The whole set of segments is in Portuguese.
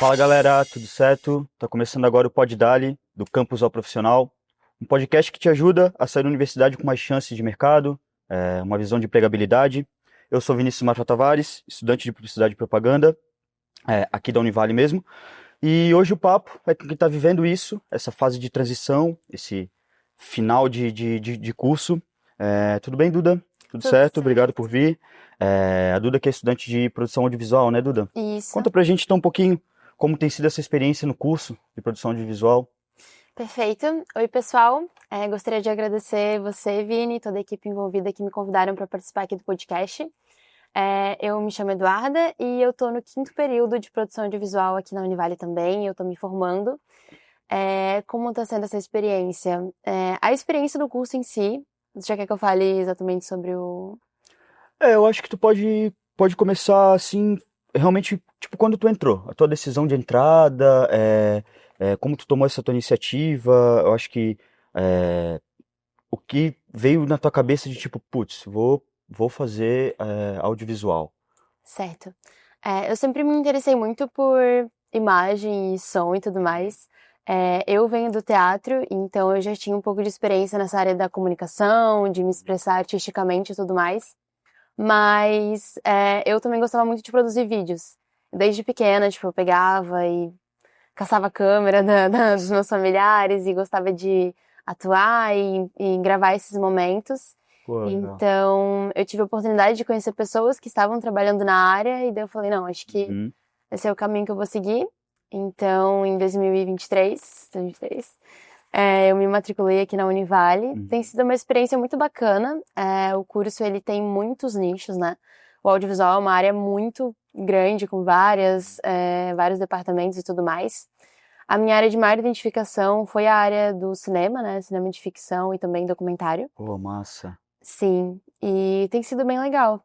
Fala galera, tudo certo? Tá começando agora o Pod Dali, do Campus ao Profissional, um podcast que te ajuda a sair da universidade com mais chances de mercado, uma visão de empregabilidade. Eu sou Vinícius Mafra Tavares, estudante de Publicidade e Propaganda, aqui da Univale mesmo, e hoje o papo é com quem está vivendo isso, essa fase de transição, esse final de curso. Tudo bem, Duda? Tudo Tudo certo? certo. Obrigado por vir. A Duda que é estudante de produção audiovisual, né, Duda? Isso, Conta pra gente então um pouquinho como tem sido essa experiência no curso de produção audiovisual. perfeito. Oi, pessoal. Gostaria de agradecer você, Vini, e toda a equipe envolvida que me convidaram para participar aqui do podcast. Eu me chamo Eduarda e eu estou no 5º período de produção audiovisual aqui na Univale também. Eu estou me formando. Como está sendo essa experiência? A experiência do curso em si, você já quer que eu fale exatamente sobre o... Eu acho que tu pode começar assim, realmente, tipo, quando tu entrou, a tua decisão de entrada, como tu tomou essa tua iniciativa, eu acho que é, o que veio na tua cabeça de tipo, putz, vou fazer audiovisual. Certo. Eu sempre me interessei muito por imagem e som e tudo mais. Eu venho do teatro, então eu já tinha um pouco de experiência nessa área da comunicação, de me expressar artisticamente e tudo mais. Mas eu também gostava muito de produzir vídeos. Desde pequena, tipo, eu pegava e caçava a câmera dos meus familiares e gostava de atuar e gravar esses momentos. Pô, legal. Então, eu tive a oportunidade de conhecer pessoas que estavam trabalhando na área e daí eu falei, não, acho que Uhum, esse é o caminho que eu vou seguir. Então, em 2023, eu me matriculei aqui na Univale. uhum. Tem sido uma experiência muito bacana. O curso, ele tem muitos nichos, né? O audiovisual é uma área muito grande, com vários departamentos e tudo mais. A minha área de maior identificação foi a área do cinema, né? Cinema de ficção e também documentário. Pô, massa. Sim, e tem sido bem legal.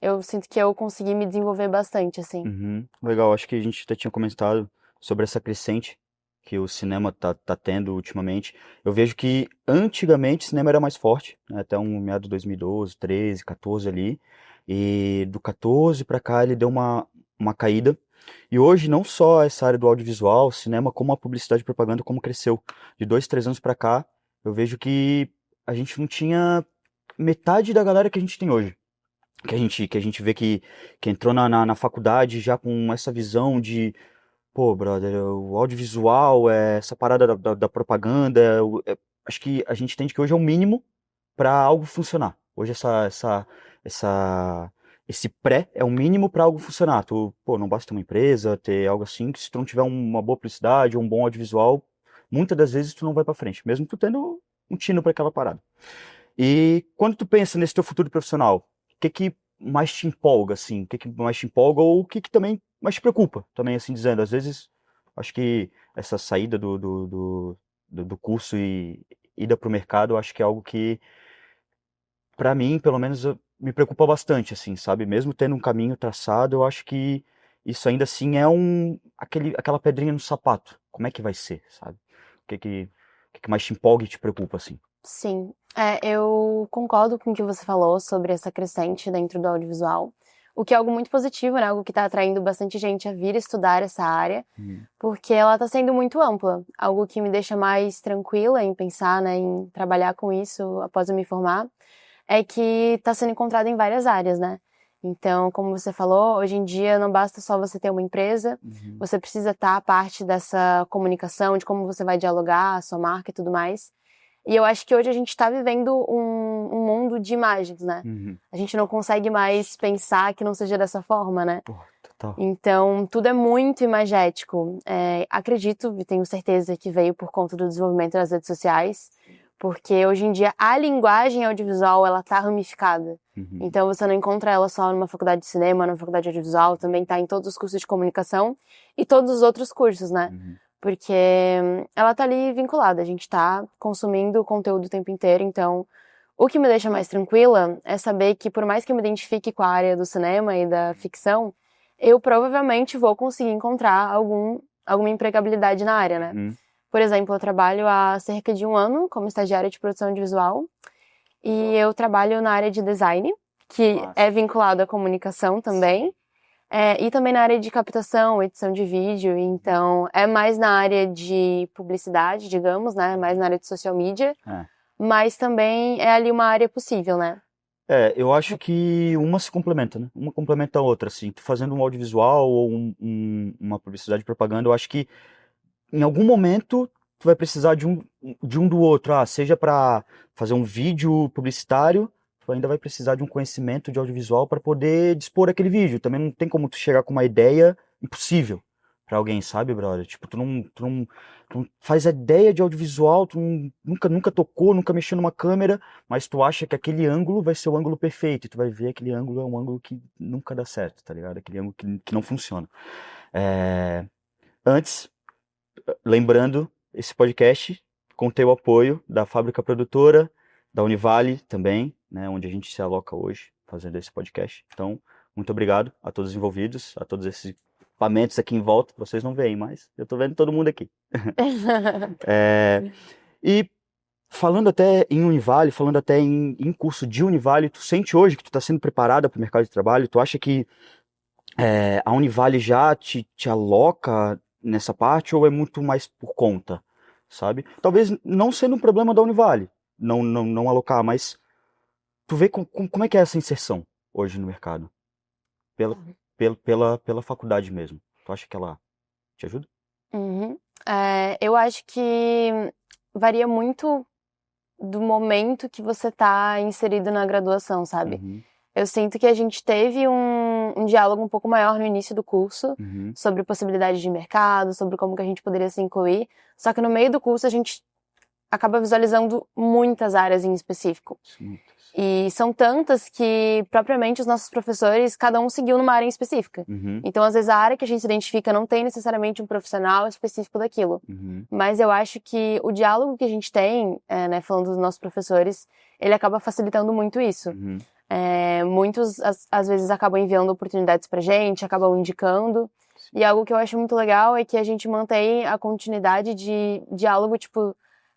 Eu sinto que eu consegui me desenvolver bastante, assim. Uhum. Legal, acho que a gente até tinha comentado sobre essa crescente que o cinema tá tendo ultimamente. Eu vejo que antigamente o cinema era mais forte, né, até um meado de 2012, 13, 14 ali. E do 14 para cá ele deu uma caída. E hoje não só essa área do audiovisual, cinema, como a publicidade e propaganda, como cresceu. De 2, 3 anos para cá, eu vejo que a gente não tinha metade da galera que a gente tem hoje que a gente vê que entrou na faculdade já com essa visão de, pô, brother, o audiovisual, essa parada da propaganda, acho que a gente entende que hoje é o mínimo para algo funcionar. Hoje essa, esse pré é o mínimo para algo funcionar. Tu, pô, não basta ter uma empresa, ter algo assim, que se tu não tiver uma boa publicidade, um bom audiovisual, muitas das vezes tu não vai para frente, mesmo tu tendo um tino para aquela parada. E quando tu pensa nesse teu futuro profissional, o que mais te empolga, assim? O que mais te empolga ou o que também mais te preocupa, também assim dizendo? Às vezes, acho que essa saída do curso e ida para o mercado, eu acho que é algo que, para mim, pelo menos, me preocupa bastante, assim, sabe? Mesmo tendo um caminho traçado, eu acho que isso ainda assim é aquela pedrinha no sapato. Como é que vai ser, sabe? O que mais te empolga e te preocupa, assim? Sim, eu concordo com o que você falou sobre essa crescente dentro do audiovisual, o que é algo muito positivo, né? Algo que está atraindo bastante gente a vir estudar essa área, Hum. porque ela está sendo muito ampla, algo que me deixa mais tranquila em pensar, né, em trabalhar com isso após eu me formar, é que está sendo encontrado em várias áreas, né? Então, como você falou, hoje em dia não basta só você ter uma empresa, Uhum. você precisa estar a parte dessa comunicação, de como você vai dialogar, a sua marca e tudo mais. E eu acho que hoje a gente está vivendo um mundo de imagens, né? Uhum. A gente não consegue mais pensar que não seja dessa forma, né? Pô, total. Então, tudo é muito imagético. Acredito e tenho certeza que veio por conta do desenvolvimento das redes sociais, porque hoje em dia a linguagem audiovisual, ela tá ramificada. Uhum. Então, você não encontra ela só numa faculdade de cinema, numa faculdade de audiovisual, também tá em todos os cursos de comunicação e todos os outros cursos, né? Uhum. Porque ela tá ali vinculada, a gente tá consumindo o conteúdo o tempo inteiro, então o que me deixa mais tranquila é saber que por mais que eu me identifique com a área do cinema e da ficção, eu provavelmente vou conseguir encontrar alguma empregabilidade na área, né? Uhum. Por exemplo, eu trabalho há cerca de 1 ano como estagiária de produção audiovisual e eu trabalho na área de design, que é Massa. vinculado à comunicação também. E também na área de captação, edição de vídeo, então é mais na área de publicidade, digamos, né? Mais na área de social media, É. mas também é ali uma área possível, né? Eu acho que uma se complementa, né? Uma complementa a outra, assim. Tu fazendo um audiovisual ou uma publicidade e propaganda, eu acho que em algum momento tu vai precisar de um do outro. Seja para fazer um vídeo publicitário, tu ainda vai precisar de um conhecimento de audiovisual para poder dispor aquele vídeo. Também não tem como tu chegar com uma ideia impossível para alguém, sabe, brother? Tipo, tu não faz a ideia de audiovisual, nunca tocou, nunca mexeu numa câmera, mas tu acha que aquele ângulo vai ser o ângulo perfeito, e tu vai ver aquele ângulo é um ângulo que nunca dá certo, tá ligado? Aquele ângulo que não funciona. Antes, lembrando, esse podcast contém o apoio da Fábrica Produtora, da Univale também, né, onde a gente se aloca hoje fazendo esse podcast. Então, muito obrigado a todos os envolvidos, a todos esses equipamentos aqui em volta. Vocês não veem, mas eu tô vendo todo mundo aqui. E falando até em Univale, falando até em curso de Univale, tu sente hoje que tu está sendo preparada para o mercado de trabalho? Tu acha que a Univale já te aloca nessa parte ou é muito mais por conta, sabe? Talvez não sendo um problema da Univale, não alocar, mas tu vê como é que é essa inserção hoje no mercado? Pela, pela faculdade mesmo. Tu acha que ela te ajuda? Uhum. Eu acho que varia muito do momento que você tá inserido na graduação, sabe? Uhum, Eu sinto que a gente teve um diálogo um pouco maior no início do curso uhum, sobre possibilidades de mercado, sobre como que a gente poderia se incluir. Só que no meio do curso a gente acaba visualizando muitas áreas em específico. muitas. E são tantas que, propriamente, os nossos professores, cada um seguiu numa área em específica. Uhum, Então, às vezes, a área que a gente se identifica não tem necessariamente um profissional específico daquilo. uhum, Mas eu acho que o diálogo que a gente tem, né, falando dos nossos professores, ele acaba facilitando muito isso. uhum. Muitos, às vezes, acabam enviando oportunidades pra gente, acabam indicando. E algo que eu acho muito legal é que a gente mantém a continuidade de diálogo, tipo,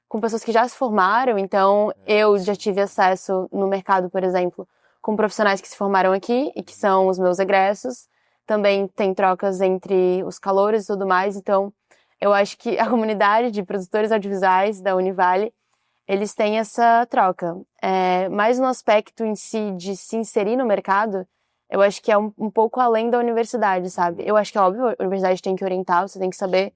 com pessoas que já se formaram. Então, eu já tive acesso no mercado, por exemplo, com profissionais que se formaram aqui e que são os meus egressos. Também tem trocas entre os calouros e tudo mais. Então, eu acho que a comunidade de produtores audiovisuais da Univale, eles têm essa troca. Mas no aspecto em si de se inserir no mercado, eu acho que é um pouco além da universidade, sabe? Eu acho que é óbvio, a universidade tem que orientar, você tem que saber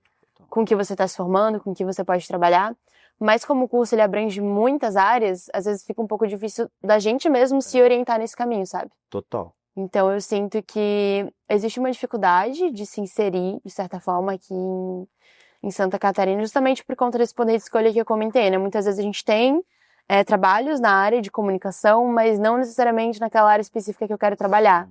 com que você está se formando, com que você pode trabalhar. Mas como o curso ele abrange muitas áreas, às vezes fica um pouco difícil da gente mesmo se orientar nesse caminho, sabe? Total. Então eu sinto que existe uma dificuldade de se inserir, de certa forma, aqui em Santa Catarina, justamente por conta desse poder de escolha que eu comentei, né? Muitas vezes a gente tem trabalhos na área de comunicação, mas não necessariamente naquela área específica que eu quero trabalhar.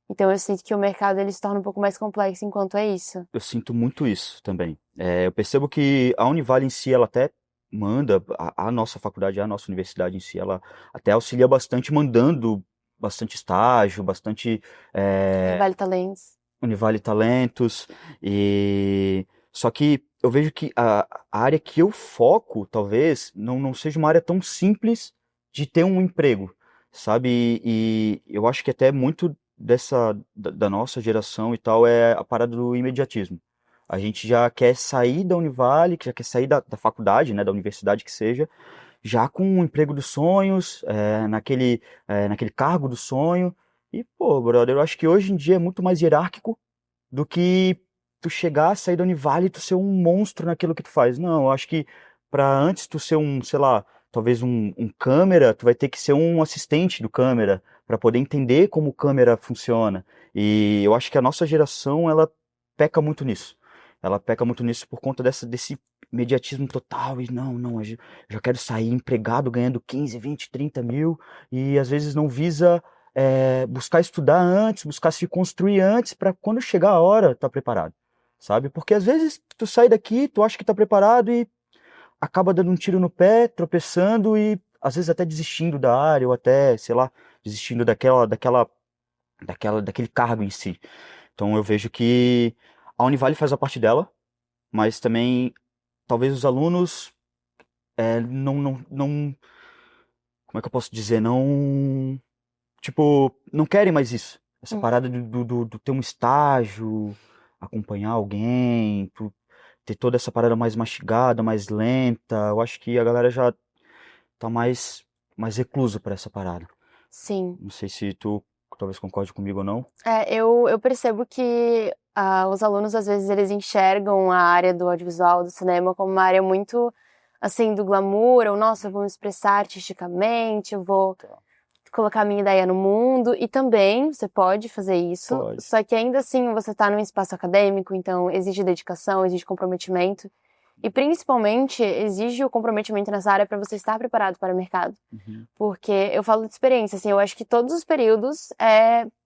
Então eu sinto que o mercado ele se torna um pouco mais complexo enquanto é isso. Eu sinto muito isso também. Eu percebo que a Univale em si, ela até manda, a nossa faculdade, a nossa universidade em si, ela até auxilia bastante, mandando bastante estágio, bastante Vale Talentos. Univale Talentos, e só que eu vejo que a área que eu foco, talvez, não seja uma área tão simples de ter um emprego, sabe? E eu acho que até muito da nossa geração e tal é a parada do imediatismo. A gente já quer sair da Univale, que já quer sair da faculdade, né, da universidade que seja, já com um emprego dos sonhos, naquele cargo do sonho. E, pô, brother, eu acho que hoje em dia é muito mais hierárquico do que tu chegar, sair da Univale e tu ser um monstro naquilo que tu faz. Não, eu acho que pra antes tu ser um, sei lá, talvez um câmera, tu vai ter que ser um assistente do câmera pra poder entender como o câmera funciona. E eu acho que a nossa geração, ela peca muito nisso. Ela peca muito nisso por conta desse imediatismo total. E não, eu já quero sair empregado ganhando 15, 20, 30 mil e às vezes não visa buscar estudar antes, buscar se construir antes, para quando chegar a hora, estar preparado, sabe? Porque às vezes tu sai daqui, tu acha que tá preparado e acaba dando um tiro no pé, tropeçando e às vezes até desistindo da área ou até, sei lá, desistindo daquele cargo em si. Então eu vejo que a Univale faz a parte dela, mas também talvez os alunos como é que eu posso dizer? Não, tipo, não querem mais isso. essa parada do ter um estágio, acompanhar alguém, ter toda essa parada mais mastigada, mais lenta. Eu acho que a galera já tá mais reclusa pra essa parada. Sim. Não sei se tu talvez concorde comigo ou não. Eu percebo que os alunos, às vezes, eles enxergam a área do audiovisual, do cinema, como uma área muito, assim, do glamour, ou, nossa, eu vou me expressar artisticamente, eu vou colocar minha ideia no mundo, e também você pode fazer isso, Pode. só que ainda assim você está num espaço acadêmico, então exige dedicação, exige comprometimento, e principalmente exige o comprometimento nessa área para você estar preparado para o mercado. Porque eu falo de experiência, assim, eu acho que todos os períodos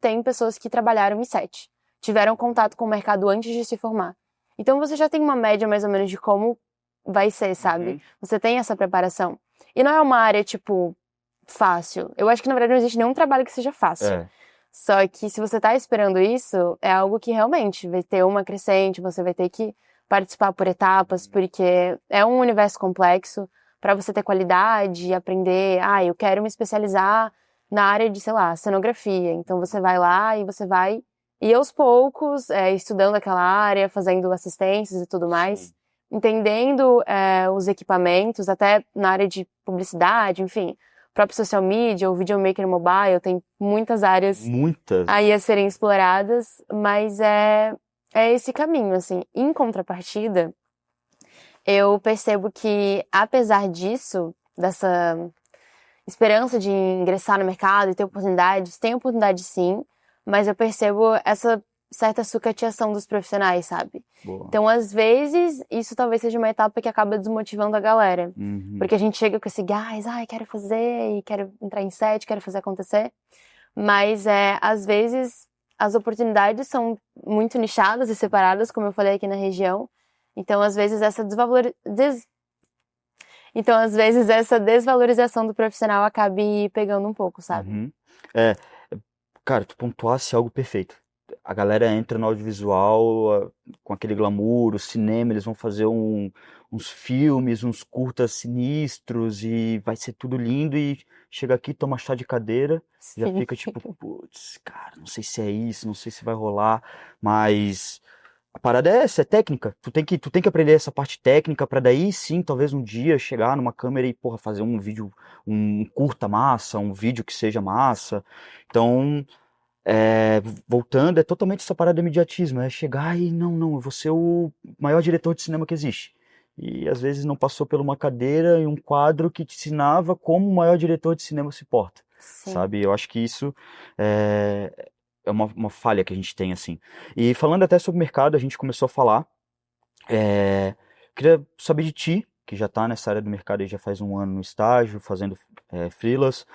tem pessoas que trabalharam em set, tiveram contato com o mercado antes de se formar. Então você já tem uma média mais ou menos de como vai ser, sabe? Você tem essa preparação. E não é uma área, tipo, fácil. Eu acho que, na verdade, não existe nenhum trabalho que seja fácil. Só que se você tá esperando isso, é algo que realmente vai ter uma crescente, você vai ter que participar por etapas, porque é um universo complexo para você ter qualidade e aprender. Eu quero me especializar na área de, sei lá, cenografia. Então você vai lá e você vai e aos poucos estudando aquela área, fazendo assistências e tudo mais, entendendo os equipamentos, até na área de publicidade, enfim, próprio social media, o videomaker mobile, tem muitas áreas aí a serem exploradas, mas é esse caminho, assim. Em contrapartida, eu percebo que, apesar disso, dessa esperança de ingressar no mercado e ter oportunidades, tem oportunidade sim, mas eu percebo essa certa sucateação dos profissionais, sabe? Boa. Então, às vezes, isso talvez seja uma etapa que acaba desmotivando a galera. Porque a gente chega com esse gás, quero fazer, e quero entrar em set, quero fazer acontecer. Mas, às vezes, as oportunidades são muito nichadas e separadas, como eu falei aqui na região. Então, às vezes, essa desvalorização do profissional acabe pegando um pouco, sabe? Cara, tu pontuasse algo perfeito. A galera entra no audiovisual com aquele glamour, o cinema, eles vão fazer uns filmes, uns curtas sinistros e vai ser tudo lindo e chega aqui, toma chá de cadeira, já fica tipo, putz, cara, não sei se é isso, não sei se vai rolar, mas a parada é essa, é técnica. Tu tem que aprender essa parte técnica pra daí sim, talvez um dia chegar numa câmera e, porra, fazer um vídeo, um curta massa, um vídeo que seja massa. Então, voltando, é totalmente essa parada de imediatismo, é chegar e não, eu vou ser o maior diretor de cinema que existe. E às vezes não passou por uma cadeira e um quadro que te ensinava como o maior diretor de cinema se porta, sabe? Eu acho que isso é uma falha que a gente tem, assim. E falando até sobre o mercado, a gente começou a falar, queria saber de ti, que já está nessa área do mercado e já faz um ano no estágio, fazendo freelas.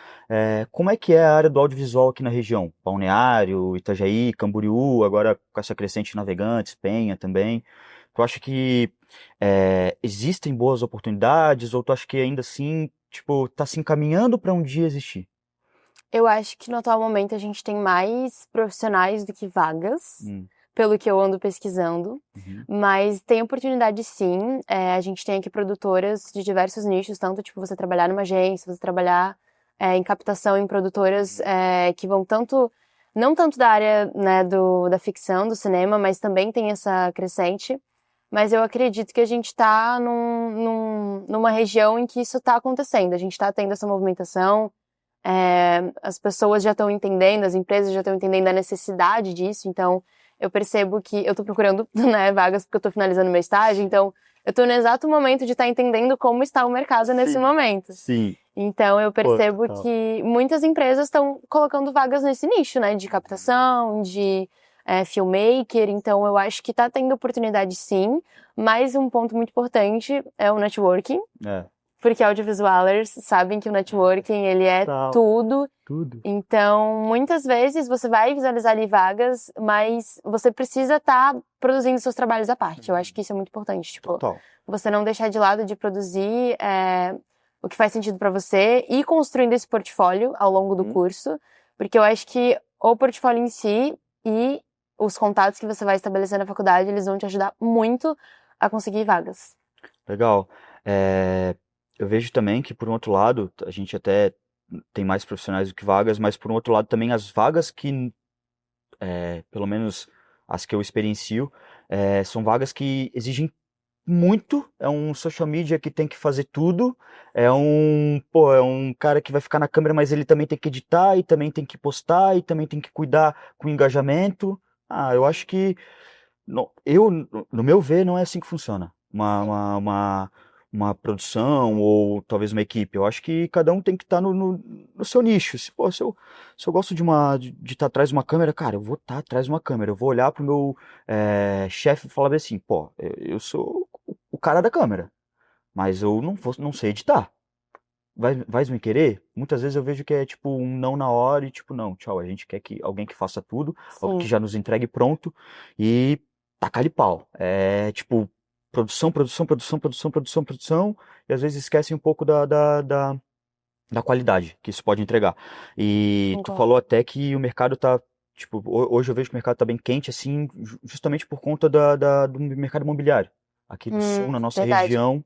Como é que é a área do audiovisual aqui na região? Balneário, Itajaí, Camboriú, agora com essa crescente Navegantes, Penha também. Tu acha que existem boas oportunidades ou tu acha que ainda assim, tipo, tá se encaminhando para um dia existir? Eu acho que no atual momento a gente tem mais profissionais do que vagas, pelo que eu ando pesquisando, mas tem oportunidade sim. A gente tem aqui produtoras de diversos nichos, tanto tipo você trabalhar numa agência, você trabalhar em captação em produtoras que vão não tanto da área, né, da ficção, do cinema, mas também tem essa crescente. Mas eu acredito que a gente está numa região em que isso está acontecendo. A gente está tendo essa movimentação. As pessoas já estão entendendo, as empresas já estão entendendo a necessidade disso, então eu percebo que eu estou procurando, né, vagas porque eu estou finalizando meu estágio, então eu estou no exato momento de estar entendendo como está o mercado nesse momento. Sim. Então eu percebo que muitas empresas estão colocando vagas nesse nicho, né, de captação, de filmmaker, então eu acho que está tendo oportunidade sim, mas um ponto muito importante é o networking. Porque audiovisualers sabem que o networking, ele é tudo. Então, muitas vezes você vai visualizar ali vagas, mas você precisa estar produzindo seus trabalhos à parte. Eu acho que isso é muito importante. Tipo, você não deixar de lado de produzir o que faz sentido para você e construindo esse portfólio ao longo do curso. Porque eu acho que o portfólio em si e os contatos que você vai estabelecer na faculdade, eles vão te ajudar muito a conseguir vagas. Legal. Eu vejo também que, por um outro lado, a gente até tem mais profissionais do que vagas, mas, por um outro lado, também as vagas que pelo menos as que eu experiencio, são vagas que exigem muito, é um social media que tem que fazer tudo, é um cara que vai ficar na câmera, mas ele também tem que editar, e também tem que postar, e também tem que cuidar com o engajamento. Eu acho que, no meu ver, não é assim que funciona. Uma produção ou talvez uma equipe. Eu acho que cada um tem que estar no seu nicho. Se eu gosto de estar atrás de uma câmera, cara, eu vou estar atrás de uma câmera. Eu vou olhar pro meu chefe e falar assim, pô, eu sou o cara da câmera, mas eu não sei editar. Vais me querer? Muitas vezes eu vejo que é tipo um não na hora e tipo, não, tchau, a gente quer que alguém que faça tudo, alguém que Sim, já nos entregue pronto e tacar-lhe pau. É tipo, produção, produção, produção, produção, produção, produção, e às vezes esquecem um pouco da qualidade que isso pode entregar. E tu concordo. falou até que o mercado tá, tipo, hoje eu vejo que o mercado tá bem quente, assim, justamente por conta do mercado imobiliário. Aqui do sul, na nossa Verdade. região,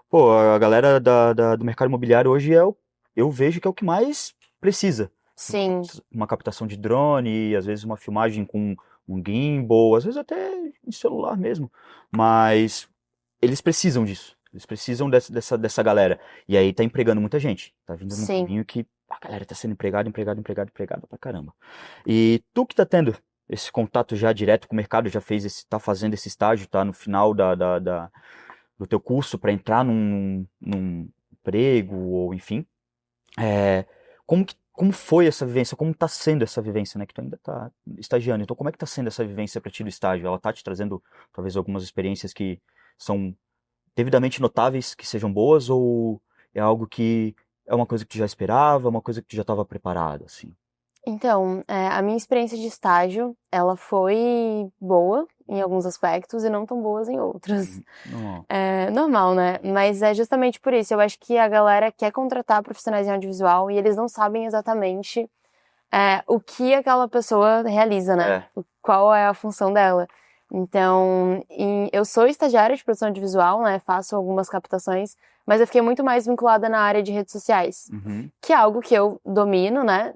pô, a galera do mercado imobiliário hoje eu vejo que é o que mais precisa. Sim, Uma captação de drone, às vezes uma filmagem com um gimbal, às vezes até em celular mesmo. Mas eles precisam disso. Eles precisam dessa galera. E aí tá empregando muita gente. Tá vindo num sim. caminho que a galera tá sendo empregada pra caramba. E tu que tá tendo esse contato já direto com o mercado, já tá fazendo esse estágio, tá no final do teu curso para entrar num emprego, ou enfim, como foi essa vivência? Como está sendo essa vivência, né? Que tu ainda está estagiando. Então, como é que está sendo essa vivência para ti do estágio? Ela está te trazendo, talvez, algumas experiências que são devidamente notáveis, que sejam boas, ou é algo que é uma coisa que tu já esperava, uma coisa que tu já estava preparado, assim? Então, a minha experiência de estágio, ela foi boa em alguns aspectos e não tão boas em outros. Não. É normal, né? Mas é justamente por isso. Eu acho que a galera quer contratar profissionais em audiovisual e eles não sabem exatamente o que aquela pessoa realiza, né? É. Qual é a função dela. Então, eu sou estagiária de produção audiovisual, né? Faço algumas captações, mas eu fiquei muito mais vinculada na área de redes sociais, Uhum. que é algo que eu domino, né?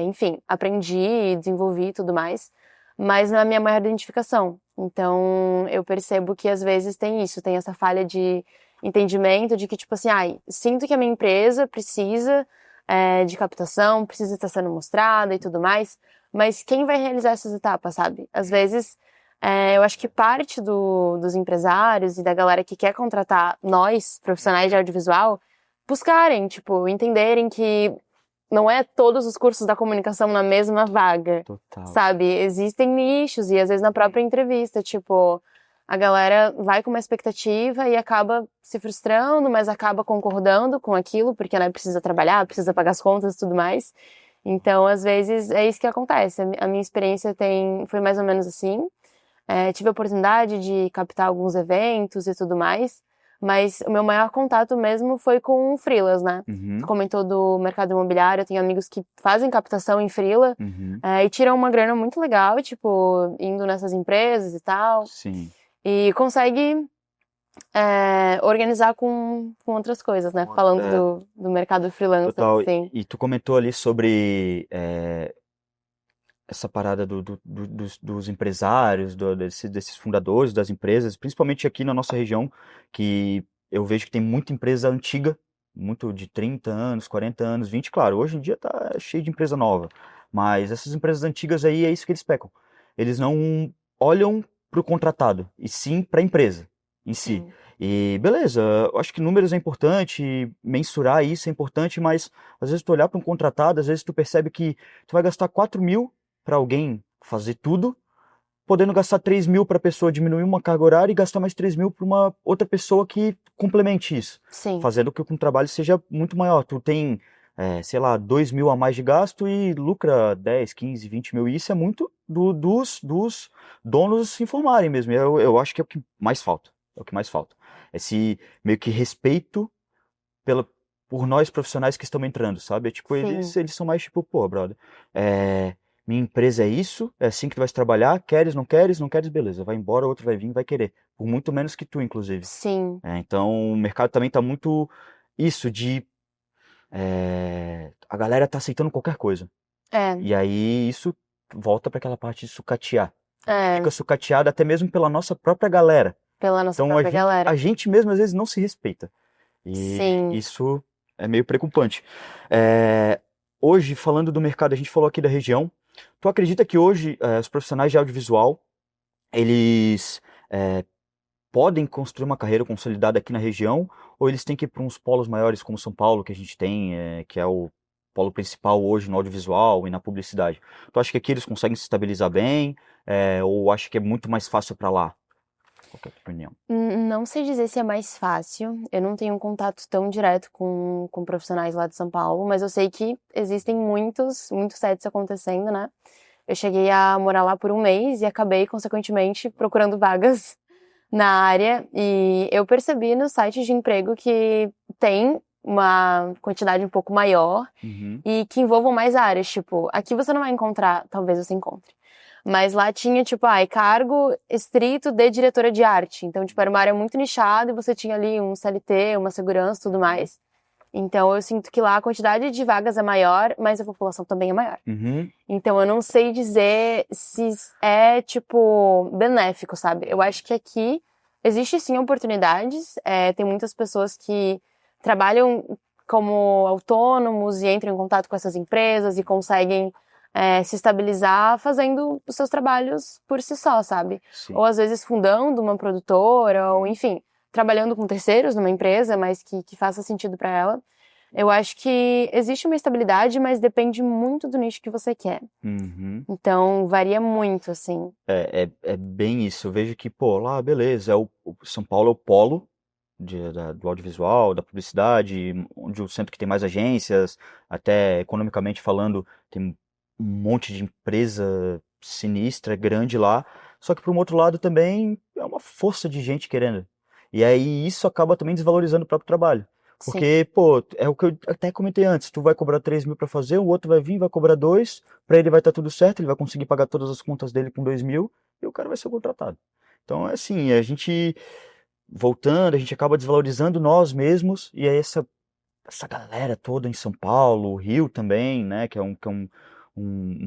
Enfim, aprendi, desenvolvi e tudo mais, mas não é a minha maior identificação. Então, eu percebo que às vezes tem isso, tem essa falha de entendimento de que, tipo assim, sinto que a minha empresa precisa de captação, precisa estar sendo mostrada e tudo mais, mas quem vai realizar essas etapas, sabe? Às vezes, eu acho que parte dos empresários e da galera que quer contratar nós, profissionais de audiovisual, buscarem, tipo, entenderem que não é todos os cursos da comunicação na mesma vaga, Total. sabe? Existem nichos e às vezes na própria entrevista, tipo, a galera vai com uma expectativa e acaba se frustrando, mas acaba concordando com aquilo, porque ela precisa trabalhar, precisa pagar as contas e tudo mais. Então, às vezes, é isso que acontece. A minha experiência foi mais ou menos assim. Tive a oportunidade de captar alguns eventos e tudo mais, mas o meu maior contato mesmo foi com freelas, né? Tu Uhum. comentou do mercado imobiliário, eu tenho amigos que fazem captação em freela, Uhum. e tiram uma grana muito legal, tipo, indo nessas empresas e tal, Sim. e consegue organizar com outras coisas, né? Falando É, do mercado freelancer, total. sim. E tu comentou ali sobre essa parada dos empresários, desses fundadores das empresas, principalmente aqui na nossa região, que eu vejo que tem muita empresa antiga, muito de 30 anos, 40 anos, 20, claro, hoje em dia tá cheio de empresa nova, mas essas empresas antigas aí é isso que eles pecam. Eles não olham para o contratado, e sim para a empresa em si. Sim, E beleza, eu acho que números é importante, mensurar isso é importante, mas às vezes tu olhar para um contratado, às vezes tu percebe que tu vai gastar 4.000 para alguém fazer tudo, podendo gastar 3.000 para a pessoa diminuir uma carga horária e gastar mais 3.000 para uma outra pessoa que complemente isso, sim, fazendo com que o trabalho seja muito maior. Tu tem, sei lá, 2.000 a mais de gasto e lucra 10, 15, 20.000. E isso é muito dos donos se informarem mesmo. Eu acho que é o que mais falta. É o que mais falta. Esse meio que respeito pela, por nós profissionais que estão entrando, sabe? É tipo, sim. eles são mais tipo, pô, brother, minha empresa é isso, é assim que tu vais trabalhar, queres, não queres, beleza, vai embora, outro vai vir, vai querer. Por muito menos que tu, inclusive. Sim. Então, o mercado também tá muito isso de a galera tá aceitando qualquer coisa. É, E aí, isso volta para aquela parte de sucatear. É, Fica sucateado até mesmo pela nossa própria galera. pela nossa Então própria galera. a gente mesmo às vezes não se respeita. E Sim. isso é meio preocupante. É, hoje, falando do mercado, a gente falou aqui da região. Tu acredita que hoje os profissionais de audiovisual, eles podem construir uma carreira consolidada aqui na região, ou eles têm que ir para uns polos maiores como São Paulo, que a gente tem, que é o polo principal hoje no audiovisual e na publicidade? Tu acha que aqui eles conseguem se estabilizar bem, ou acha que é muito mais fácil para lá? Qual que é a tua opinião? Não sei dizer se é mais fácil. Eu não tenho um contato tão direto com profissionais lá de São Paulo, mas eu sei que existem muitos sets acontecendo, né? Eu cheguei a morar lá por um mês e acabei, consequentemente, procurando vagas na área. E eu percebi no site de emprego que tem uma quantidade um pouco maior Uhum. e que envolvam mais áreas. Tipo, aqui você não vai encontrar, talvez você encontre. Mas lá tinha, tipo, cargo estrito de diretora de arte. Então, tipo, era uma área muito nichada e você tinha ali um CLT, uma segurança e tudo mais. Então, eu sinto que lá a quantidade de vagas é maior, mas a população também é maior. Uhum. Então, eu não sei dizer se é, tipo, benéfico, sabe? Eu acho que aqui existe sim oportunidades. Tem muitas pessoas que trabalham como autônomos e entram em contato com essas empresas e conseguem se estabilizar fazendo os seus trabalhos por si só, sabe? Sim. Ou às vezes fundando uma produtora, ou enfim, trabalhando com terceiros numa empresa, mas que faça sentido para ela. Eu acho que existe uma estabilidade, mas depende muito do nicho que você quer. Uhum. Então, varia muito, assim. É bem isso. Eu vejo que, pô, lá, beleza, o São Paulo é o polo do audiovisual, da publicidade, onde eu sinto que tem mais agências, até economicamente falando, tem um monte de empresa sinistra, grande lá. Só que, por um outro lado, também é uma força de gente querendo. E aí isso acaba também desvalorizando o próprio trabalho. Sim, Porque, pô, é o que eu até comentei antes, tu vai cobrar 3.000 para fazer, o outro vai vir, vai cobrar 2, para ele vai estar tudo certo, ele vai conseguir pagar todas as contas dele com 2.000 e o cara vai ser contratado. Então, é assim, a gente voltando, a gente acaba desvalorizando nós mesmos e aí essa galera toda em São Paulo, Rio também, né, que é um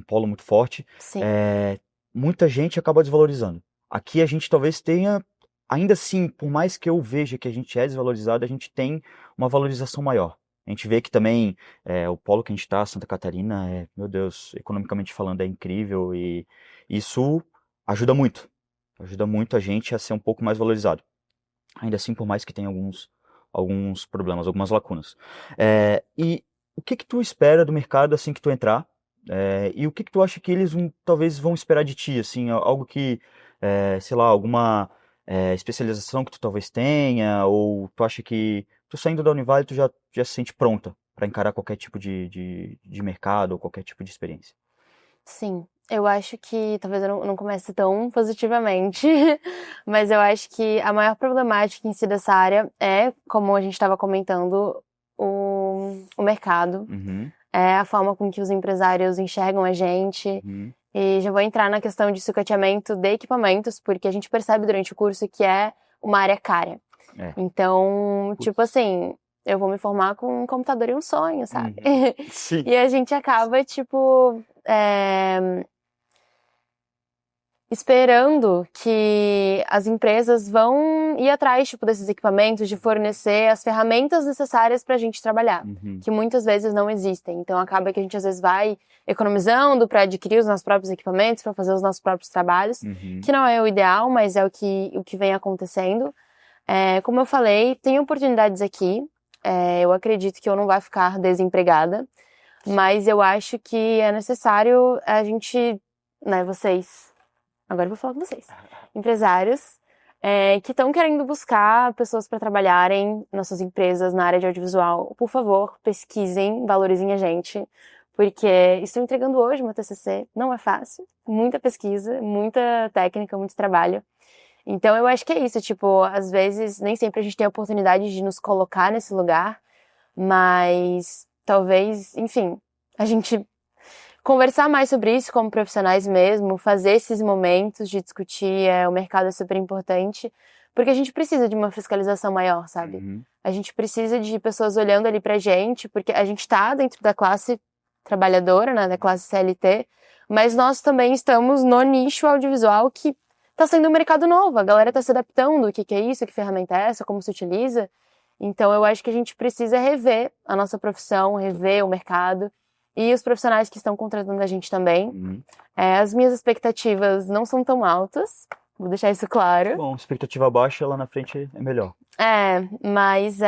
polo muito forte, sim, é, muita gente acaba desvalorizando. Aqui a gente talvez tenha, ainda assim, por mais que eu veja que a gente é desvalorizado, a gente tem uma valorização maior. A gente vê que também o polo que a gente está, Santa Catarina, meu Deus, economicamente falando, é incrível e isso ajuda muito. Ajuda muito a gente a ser um pouco mais valorizado. Ainda assim, por mais que tenha alguns problemas, algumas lacunas. E o que que tu espera do mercado assim que tu entrar? E o que que tu acha que eles talvez vão esperar de ti, assim, algo que, sei lá, alguma especialização que tu talvez tenha, ou tu acha que tu saindo da Univale tu já se sente pronta para encarar qualquer tipo de mercado ou qualquer tipo de experiência? sim. Eu acho que talvez eu não comece tão positivamente, mas eu acho que a maior problemática em si dessa área é, como a gente estava comentando, o mercado. Uhum, É a forma com que os empresários enxergam a gente. uhum, E já vou entrar na questão de sucateamento de equipamentos, porque a gente percebe durante o curso que é uma área cara. é. Então, tipo Putz. assim, eu vou me formar com um computador e um sonho, sabe? Uhum. Sim. E a gente acaba, tipo, esperando que as empresas vão ir atrás, tipo, desses equipamentos, de fornecer as ferramentas necessárias para a gente trabalhar, Uhum, que muitas vezes não existem. Então, acaba que a gente, às vezes, vai economizando para adquirir os nossos próprios equipamentos, para fazer os nossos próprios trabalhos, uhum, que não é o ideal, mas é o que vem acontecendo. Como eu falei, tem oportunidades aqui. Eu acredito que eu não vou ficar desempregada, mas eu acho que é necessário a gente, né, vocês... Agora eu vou falar com vocês. Empresários que estão querendo buscar pessoas para trabalharem nas suas empresas na área de audiovisual. Por favor, pesquisem, valorizem a gente, porque estou entregando hoje uma TCC, não é fácil. Muita pesquisa, muita técnica, muito trabalho. Então eu acho que é isso, tipo, às vezes nem sempre a gente tem a oportunidade de nos colocar nesse lugar, mas talvez, enfim, a gente conversar mais sobre isso como profissionais mesmo, fazer esses momentos de discutir o mercado é super importante, porque a gente precisa de uma fiscalização maior, sabe? uhum, A gente precisa de pessoas olhando ali pra gente, porque a gente tá dentro da classe trabalhadora, né, da classe CLT, mas nós também estamos no nicho audiovisual que está sendo um mercado novo, a galera está se adaptando, o que é isso, que ferramenta é essa, como se utiliza. Então eu acho que a gente precisa rever a nossa profissão, rever o mercado e os profissionais que estão contratando a gente também. As minhas expectativas não são tão altas, vou deixar isso claro. Bom, expectativa baixa, lá na frente é melhor. Mas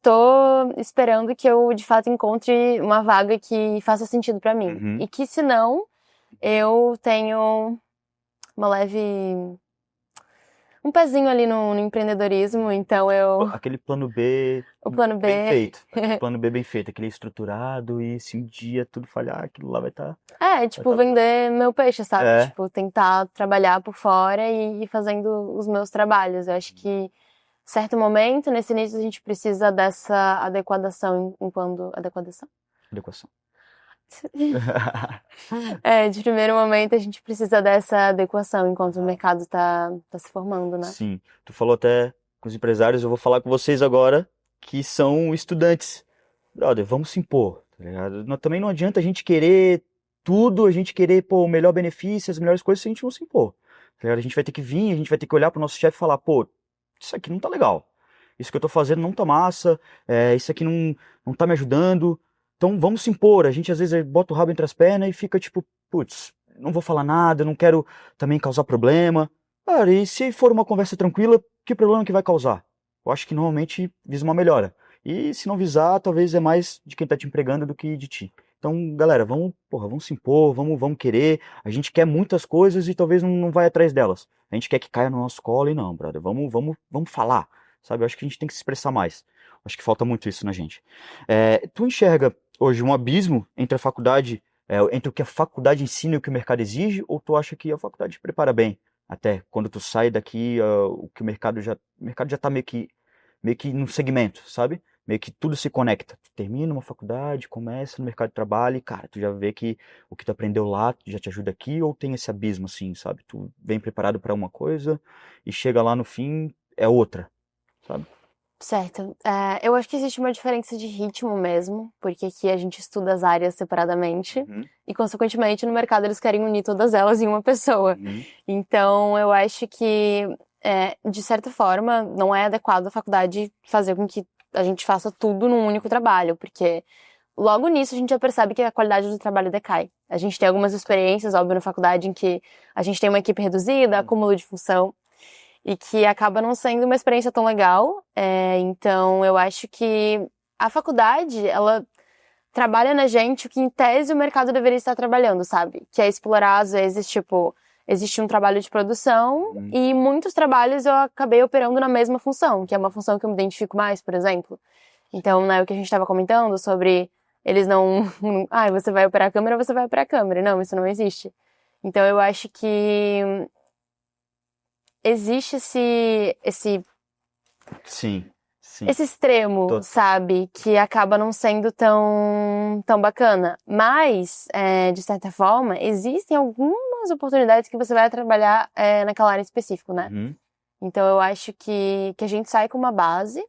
tô esperando que eu de fato encontre uma vaga que faça sentido pra mim. E que se não, eu tenho uma leve... um pezinho ali no empreendedorismo, então eu... Aquele plano B... O plano B... bem feito. Plano B bem feito, aquele estruturado e se um dia tudo falhar, aquilo lá vai estar... vender meu peixe, sabe? Tipo, tentar trabalhar por fora e ir fazendo os meus trabalhos. Eu acho que certo momento, nesse início, a gente precisa dessa adequação enquanto... Adequação? De primeiro momento, a gente precisa dessa adequação enquanto o mercado tá se formando, né? Sim. Tu falou até com os empresários, eu vou falar com vocês agora, que são estudantes. Brother, vamos se impor, tá ligado? Também não adianta a gente querer tudo, a gente querer, pô, o melhor benefício, as melhores coisas, se a gente não se impor. Tá ligado? A gente vai ter que vir, a gente vai ter que olhar pro nosso chefe e falar, pô, isso aqui não tá legal. Isso que eu tô fazendo não tá massa, isso aqui não tá me ajudando. Então vamos se impor. A gente às vezes bota o rabo entre as pernas e fica tipo, putz, não vou falar nada, não quero também causar problema. Cara, e se for uma conversa tranquila, que problema que vai causar? Eu acho que normalmente visa uma melhora. E se não visar, talvez é mais de quem tá te empregando do que de ti. Então, galera, vamos se impor, vamos querer. A gente quer muitas coisas e talvez não vai atrás delas. A gente quer que caia no nosso colo e não, brother. Vamos falar, sabe? Eu acho que a gente tem que se expressar mais. Acho que falta muito isso na gente. Tu enxerga hoje um abismo entre a faculdade, entre o que a faculdade ensina e o que o mercado exige, ou tu acha que a faculdade te prepara bem? Até quando tu sai daqui, o que o mercado já tá meio que no segmento, sabe? Meio que tudo se conecta. Tu termina uma faculdade, começa no mercado de trabalho e, cara, tu já vê que o que tu aprendeu lá já te ajuda aqui, ou tem esse abismo assim, sabe? Tu vem preparado para uma coisa e chega lá no fim, é outra, sabe? Certo. Eu acho que existe uma diferença de ritmo mesmo, porque aqui a gente estuda as áreas separadamente e, consequentemente, no mercado eles querem unir todas elas em uma pessoa. Então, eu acho que, de certa forma, não é adequado a faculdade fazer com que a gente faça tudo num único trabalho, porque logo nisso a gente já percebe que a qualidade do trabalho decai. A gente tem algumas experiências, óbvio, na faculdade em que a gente tem uma equipe reduzida, acúmulo de função, e que acaba não sendo uma experiência tão legal. Então, eu acho que a faculdade, ela trabalha na gente o que, em tese, o mercado deveria estar trabalhando, sabe? Que é explorar, às vezes, tipo, existe um trabalho de produção e muitos trabalhos eu acabei operando na mesma função, que é uma função que eu me identifico mais, por exemplo. Então, né, o que a gente estava comentando sobre eles não... você vai operar a câmera, você vai operar a câmera. Não, isso não existe. Então, eu acho que existe esse extremo, sabe? Que acaba não sendo tão bacana. Mas, de certa forma, existem algumas oportunidades que você vai trabalhar naquela área específica, né? Então, eu acho que a gente sai com uma base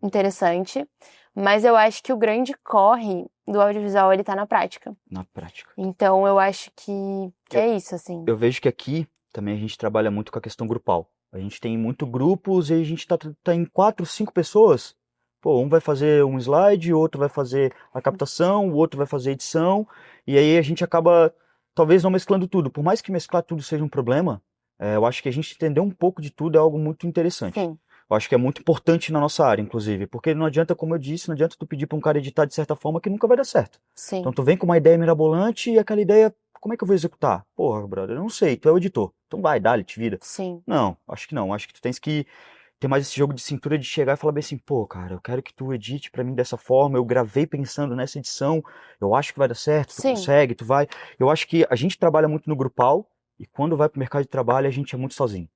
interessante, mas eu acho que o grande corre do audiovisual, ele tá na prática. Na prática. Então, eu acho que é isso, assim. Eu vejo que aqui também a gente trabalha muito com a questão grupal. A gente tem muito grupos e a gente tá em 4, 5 pessoas. Pô, um vai fazer um slide, o outro vai fazer a captação, o outro vai fazer a edição. E aí a gente acaba, talvez, não mesclando tudo. Por mais que mesclar tudo seja um problema, eu acho que a gente entender um pouco de tudo é algo muito interessante. Sim. Eu acho que é muito importante na nossa área, inclusive. Porque não adianta, como eu disse, não adianta tu pedir para um cara editar de certa forma que nunca vai dar certo. Sim. Então tu vem com uma ideia mirabolante e aquela ideia... Como é que eu vou executar? Porra, brother, eu não sei, tu é o editor. Então vai, dá-lhe, te vira. Sim. Não, acho que não. Acho que tu tens que ter mais esse jogo de cintura de chegar e falar bem assim, pô, cara, eu quero que tu edite pra mim dessa forma, eu gravei pensando nessa edição, eu acho que vai dar certo, tu consegue, tu vai. Eu acho que a gente trabalha muito no grupal e quando vai pro mercado de trabalho a gente é muito sozinho.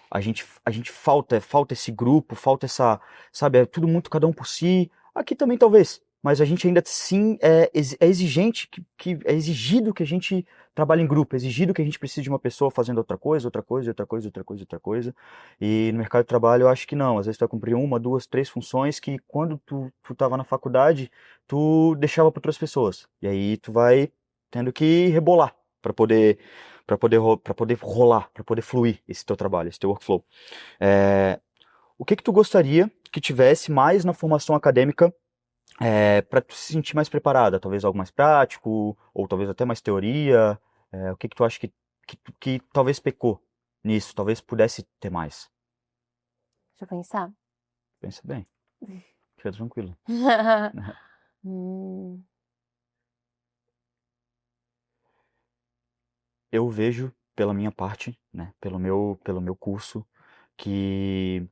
A gente falta esse grupo, falta essa, sabe, é tudo muito cada um por si. Aqui também talvez. mas a gente ainda sim é exigente, que é exigido que a gente trabalhe em grupo, é exigido que a gente precise de uma pessoa fazendo outra coisa, outra coisa, outra coisa, outra coisa, outra coisa. E no mercado de trabalho eu acho que não. Às vezes tu vai cumprir uma, duas, três funções que quando tu tava na faculdade, tu deixava para outras pessoas. E aí tu vai tendo que rebolar para poder para poder rolar, para poder fluir esse teu trabalho, esse teu workflow. O que tu gostaria que tivesse mais na formação acadêmica para tu se sentir mais preparada? Talvez algo mais prático, ou talvez até mais teoria. O que tu acha que talvez pecou nisso? Talvez pudesse ter mais. Deixa eu pensar. Pensa bem, fica tranquilo. Hum, Eu vejo, pela minha parte, né, pelo meu curso, que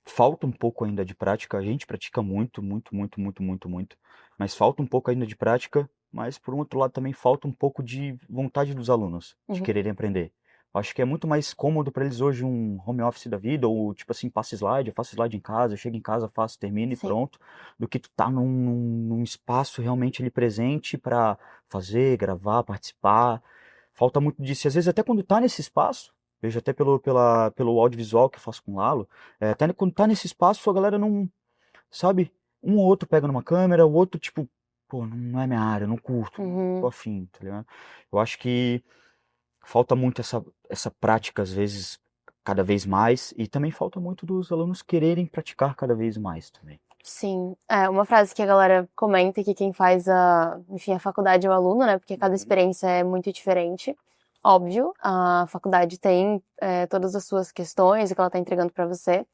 falta um pouco ainda de prática. A gente pratica muito, muito, muito, muito, muito, muito, mas falta um pouco ainda de prática. Mas por um outro lado também falta um pouco de vontade dos alunos de uhum, quererem aprender. Acho que é muito mais cômodo para eles hoje um home office da vida, ou tipo assim, passa slide, eu faço slide em casa, eu chego em casa, faço, termino e sim. pronto, do que tu tá num espaço realmente ali presente para fazer, gravar, participar. Falta muito disso. E às vezes até quando tá nesse espaço, vejo até pelo audiovisual que eu faço com o Lalo, até quando tá nesse espaço a galera não, sabe, um ou outro pega numa câmera, o outro tipo, pô, não é minha área, não curto, não tô Uhum. afim, tá ligado? Eu acho que falta muito essa prática, às vezes, cada vez mais, e também falta muito dos alunos quererem praticar cada vez mais também. Sim, uma frase que a galera comenta é que quem faz enfim, a faculdade é o aluno, né? Porque cada Uhum. experiência é muito diferente. Óbvio, a faculdade tem todas as suas questões, o que ela tá entregando pra você.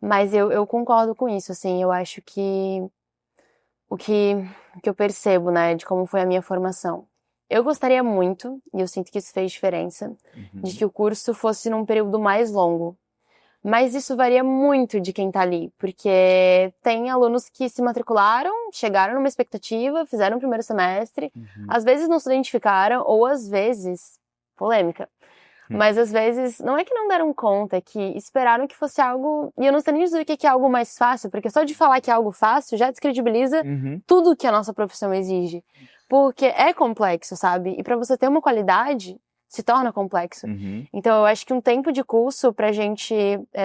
Mas eu concordo com isso, assim, eu acho que o que, o que eu percebo, né, de como foi a minha formação. Eu gostaria muito, e eu sinto que isso fez diferença, de Uhum. que o curso fosse num período mais longo. Mas isso varia muito de quem tá ali, porque tem alunos que se matricularam, chegaram numa expectativa, fizeram o primeiro semestre, Uhum. às vezes não se identificaram, ou às vezes, polêmica, Uhum. mas às vezes não é que não deram conta, é que esperaram que fosse algo. E eu não sei nem dizer o que é algo mais fácil, porque só de falar que é algo fácil já descredibiliza Uhum. tudo que a nossa profissão exige. Porque é complexo, sabe? E para você ter uma qualidade, se torna complexo. Uhum. Então eu acho que um tempo de curso pra gente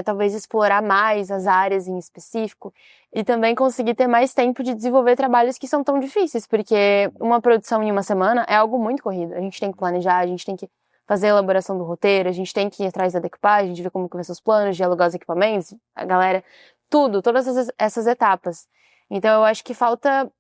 talvez explorar mais as áreas em específico e também conseguir ter mais tempo de desenvolver trabalhos que são tão difíceis, porque uma produção em uma semana é algo muito corrido. A gente tem que planejar, a gente tem que fazer a elaboração do roteiro, a gente tem que ir atrás da decupagem, de ver como que vai ser os planos, dialogar os equipamentos, a galera, tudo, todas essas etapas. Então eu acho que falta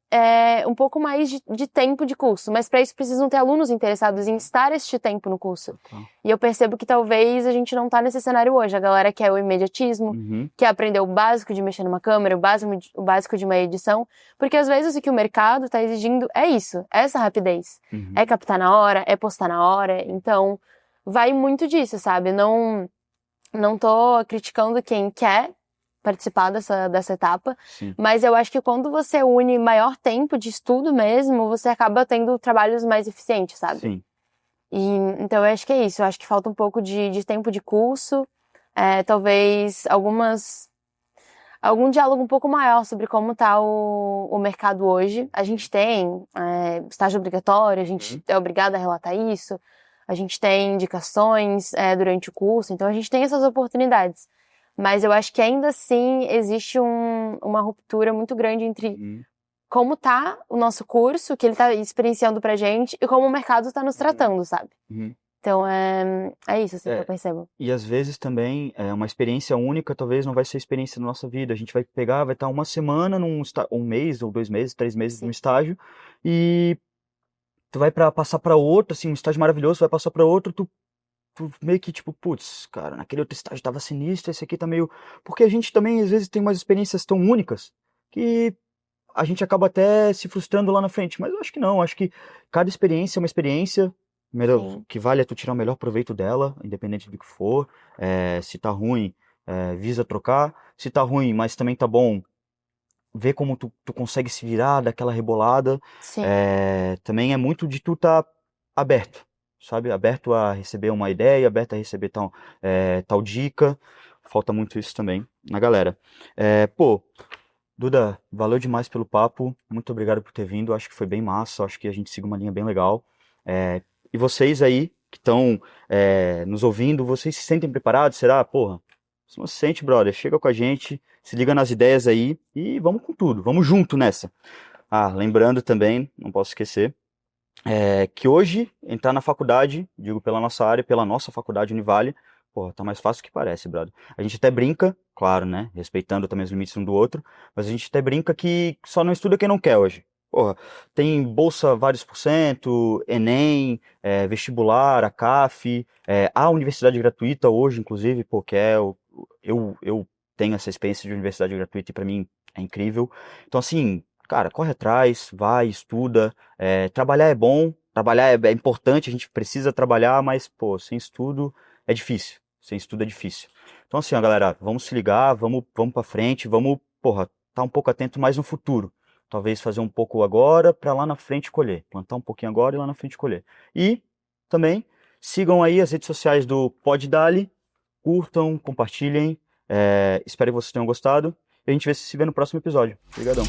um pouco mais de tempo de curso, mas para isso precisam ter alunos interessados em estar este tempo no curso. Total. E eu percebo que talvez a gente não tá nesse cenário hoje. A galera quer o imediatismo, Uhum. quer aprender o básico de mexer numa câmera, o básico de uma edição, porque às vezes o que o mercado tá exigindo é isso, é essa rapidez. Uhum. É captar na hora, é postar na hora, então vai muito disso, sabe? Não tô criticando quem quer participar dessa etapa, Sim. mas eu acho que quando você une maior tempo de estudo mesmo, você acaba tendo trabalhos mais eficientes, sabe? Sim. E, então eu acho que é isso, eu acho que falta um pouco de tempo de curso, talvez algum diálogo um pouco maior sobre como está o mercado hoje. A gente tem estágio obrigatório, a gente é obrigado a relatar isso, a gente tem indicações durante o curso, então a gente tem essas oportunidades. Mas eu acho que ainda assim existe uma ruptura muito grande entre Uhum. como tá o nosso curso, que ele tá experienciando pra gente, e como o mercado tá nos tratando, sabe? Uhum. Então é isso assim que eu É, percebo. e às vezes também uma experiência única talvez não vai ser a experiência da nossa vida. A gente vai pegar, vai estar uma semana um mês ou 2 meses, 3 meses num Sim. estágio e tu vai para passar para outro, assim, um estágio maravilhoso, vai passar para outro, tu meio que tipo, putz, cara, naquele outro estágio tava sinistro, esse aqui tá meio, porque a gente também às vezes tem umas experiências tão únicas que a gente acaba até se frustrando lá na frente, mas eu acho que não, acho que cada experiência é uma experiência, melhor, Sim. que vale é tu tirar o melhor proveito dela, independente do que for. Se tá ruim, visa trocar, se tá ruim, mas também tá bom, ver como tu consegue se virar daquela rebolada. Sim. Também é muito de tu tá aberto, sabe? Aberto a receber uma ideia, aberto a receber tal dica. Falta muito isso também na galera. Pô, Duda, valeu demais pelo papo. Muito obrigado por ter vindo. Acho que foi bem massa. Acho que a gente siga uma linha bem legal. É, e vocês aí que estão nos ouvindo, vocês se sentem preparados? Será? Porra, se não se sente, brother, chega com a gente, se liga nas ideias aí e vamos com tudo. Vamos junto nessa. Ah, lembrando também, não posso esquecer, que hoje entrar na faculdade, digo pela nossa área, pela nossa faculdade Univale, porra, tá mais fácil do que parece, brother. A gente até brinca, claro, né, respeitando também os limites um do outro, mas a gente até brinca que só não estuda quem não quer hoje. Porra, tem bolsa vários por cento, Enem, vestibular, a CAF, a universidade gratuita hoje, inclusive, pô, que eu tenho essa experiência de universidade gratuita e pra mim é incrível. Então, assim, cara, corre atrás, vai, estuda, trabalhar é bom, trabalhar é importante, a gente precisa trabalhar, mas, pô, sem estudo é difícil. Sem estudo é difícil. Então, assim, ó, galera, vamos se ligar, vamos pra frente, vamos, porra, tá um pouco atento mais no futuro. Talvez fazer um pouco agora para lá na frente colher. Plantar um pouquinho agora e lá na frente colher. E também sigam aí as redes sociais do Pod Dali, curtam, compartilhem. Espero que vocês tenham gostado. E a gente se vê no próximo episódio. Obrigadão.